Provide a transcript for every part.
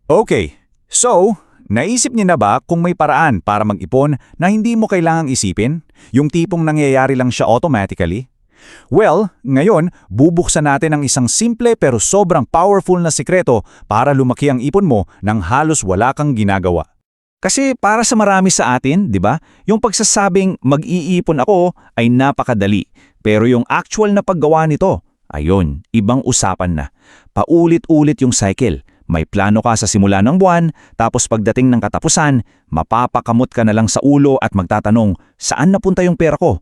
Okay, so, naisip niyo na ba kung may paraan para mag-ipon na hindi mo kailangang isipin? Yung tipong nangyayari lang siya automatically? Well, ngayon, bubuksan natin ang isang simple pero sobrang powerful na sikreto para lumaki ang ipon mo nang halos wala kang ginagawa. Kasi para sa marami sa atin, di ba, yung pagsasabing mag-iipon ako ay napakadali. Pero yung actual na paggawa nito, ayun, ibang usapan na. Paulit-ulit yung cycle. May plano ka sa simula ng buwan, tapos pagdating ng katapusan, mapapakamot ka na lang sa ulo at magtatanong, saan napunta yung pera ko?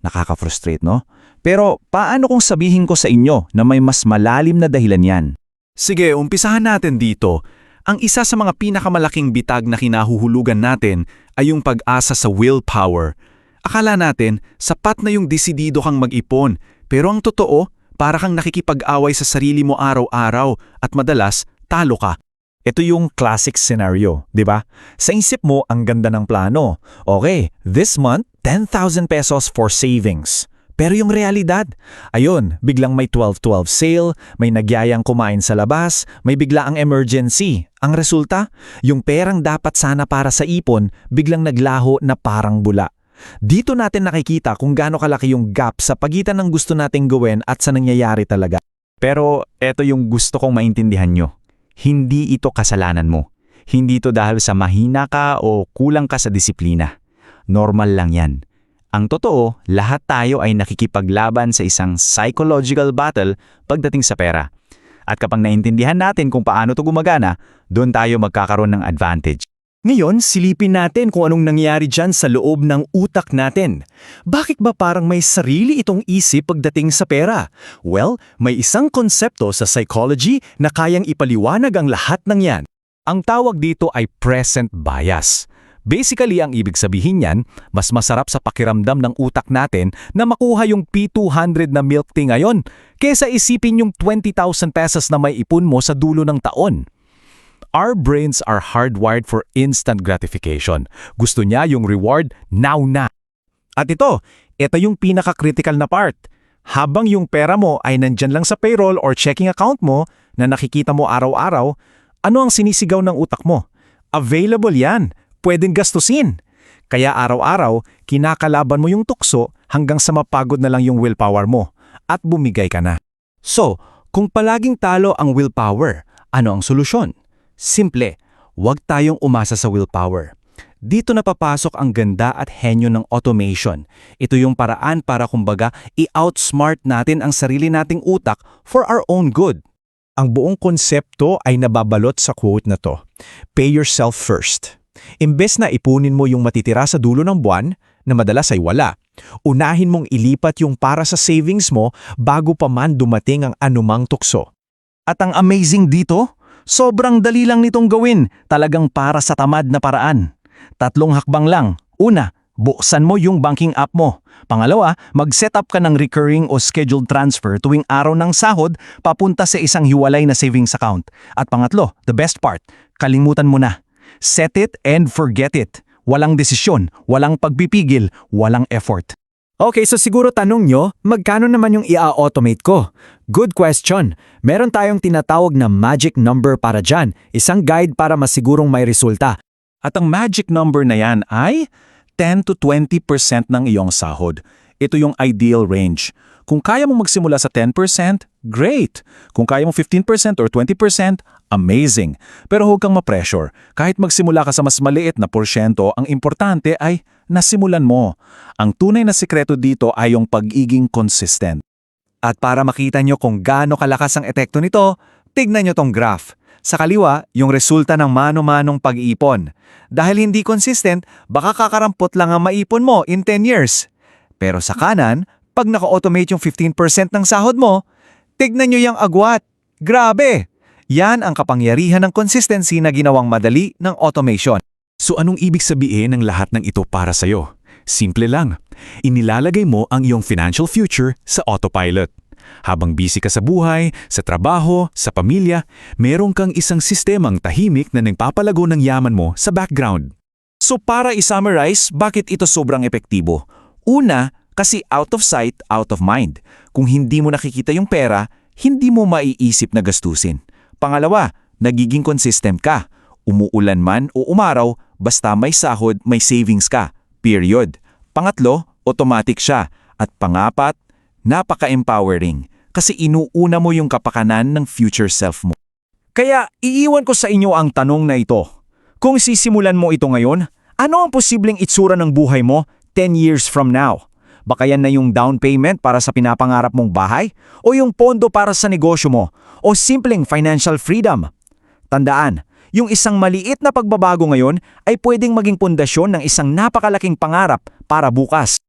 Nakaka-frustrate, no? Pero paano kung sabihin ko sa inyo na may mas malalim na dahilan yan? Sige, umpisahan natin dito. Ang isa sa mga pinakamalaking bitag na kinahuhulugan natin ay yung pag-asa sa willpower. Akala natin, sapat na yung desidido kang mag-ipon, pero ang totoo, para kang nakikipag-away sa sarili mo araw-araw at madalas, talo ka. Ito yung classic scenario, di ba? Sa isip mo, ang ganda ng plano. Okay, this month, 10,000 pesos for savings. Pero yung realidad, ayun, biglang may 12-12 sale, may nagyayang kumain sa labas, may bigla ang emergency. Ang resulta, yung perang dapat sana para sa ipon, biglang naglaho na parang bula. Dito natin nakikita kung gaano kalaki yung gap sa pagitan ng gusto nating gawin at sa nangyayari talaga. Pero eto yung gusto kong maintindihan nyo. Hindi ito kasalanan mo. Hindi ito dahil sa mahina ka o kulang ka sa disiplina. Normal lang yan. Ang totoo, lahat tayo ay nakikipaglaban sa isang psychological battle pagdating sa pera. At kapag naintindihan natin kung paano ito gumagana, doon tayo magkakaroon ng advantage. Ngayon, silipin natin kung anong nangyari dyan sa loob ng utak natin. Bakit ba parang may sarili itong isip pagdating sa pera? Well, may isang konsepto sa psychology na kayang ipaliwanag ang lahat ng yan. Ang tawag dito ay present bias. Basically, ang ibig sabihin niyan, mas masarap sa pakiramdam ng utak natin na makuha yung P200 na milk tea ngayon kesa isipin yung 20,000 pesos na may ipon mo sa dulo ng taon. Our brains are hardwired for instant gratification. Gusto niya yung reward now na. At ito yung pinaka-critical na part. Habang yung pera mo ay nandyan lang sa payroll or checking account mo na nakikita mo araw-araw, ano ang sinisigaw ng utak mo? Available yan. Pwedeng gastusin. Kaya araw-araw, kinakalaban mo yung tukso hanggang sa mapagod na lang yung willpower mo at bumigay ka na. So, kung palaging talo ang willpower, ano ang solusyon? Simple, huwag tayong umasa sa willpower. Dito na papasok ang ganda at henyo ng automation. Ito yung paraan para kumbaga i-outsmart natin ang sarili nating utak for our own good. Ang buong konsepto ay nababalot sa quote na to. Pay yourself first. Imbes na ipunin mo yung matitira sa dulo ng buwan, na madalas ay wala, unahin mong ilipat yung para sa savings mo bago pa man dumating ang anumang tukso. At ang amazing dito, sobrang dali lang nitong gawin, talagang para sa tamad na paraan. 3 hakbang lang. Una, buksan mo yung banking app mo. Pangalawa, mag-set up ka ng recurring o scheduled transfer tuwing araw ng sahod papunta sa isang hiwalay na savings account. At pangatlo, the best part, kalimutan mo na. Set it and forget it. Walang desisyon, walang pagpipigil, walang effort. Okay, so siguro tanong nyo, magkano naman yung i-automate ko? Good question. Meron tayong tinatawag na magic number para dyan, isang guide para masigurong may resulta. At ang magic number na yan ay 10 to 20% ng iyong sahod. Ito yung ideal range. Kung kaya mong magsimula sa 10%, great. Kung kaya mong 15% or 20%, amazing. Pero huwag kang ma-pressure. Kahit magsimula ka sa mas maliit na porsyento, ang importante ay nasimulan mo. Ang tunay na sikreto dito ay yung pagiging consistent. At para makita nyo kung gaano kalakas ang epekto nito, tignan nyo tong graph. Sa kaliwa, yung resulta ng mano-manong pag-iipon. Dahil hindi consistent, baka kakarampot lang ang maipon mo in 10 years. Pero sa kanan, pag naka-automate yung 15% ng sahod mo, tignan nyo yung agwat. Grabe! Yan ang kapangyarihan ng consistency na ginawang madali ng automation. So anong ibig sabihin ng lahat ng ito para sa'yo? Simple lang. Inilalagay mo ang iyong financial future sa autopilot. Habang busy ka sa buhay, sa trabaho, sa pamilya, meron kang isang sistemang tahimik na nagpapalago ng yaman mo sa background. So para i-summarize, bakit ito sobrang epektibo? Una, kasi out of sight, out of mind. Kung hindi mo nakikita yung pera, hindi mo maiisip na gastusin. Pangalawa, nagiging consistent ka. Umuulan man o umaraw, basta may sahod, may savings ka. Period. Pangatlo, automatic siya. At pangapat, napaka-empowering. Kasi inuuna mo yung kapakanan ng future self mo. Kaya iiwan ko sa inyo ang tanong na ito. Kung sisimulan mo ito ngayon, ano ang posibleng itsura ng buhay mo 10 years from now? Baka yan na yung down payment para sa pinapangarap mong bahay? O yung pondo para sa negosyo mo? O simpleng financial freedom? Tandaan, yung isang maliit na pagbabago ngayon ay pwedeng maging pundasyon ng isang napakalaking pangarap para bukas.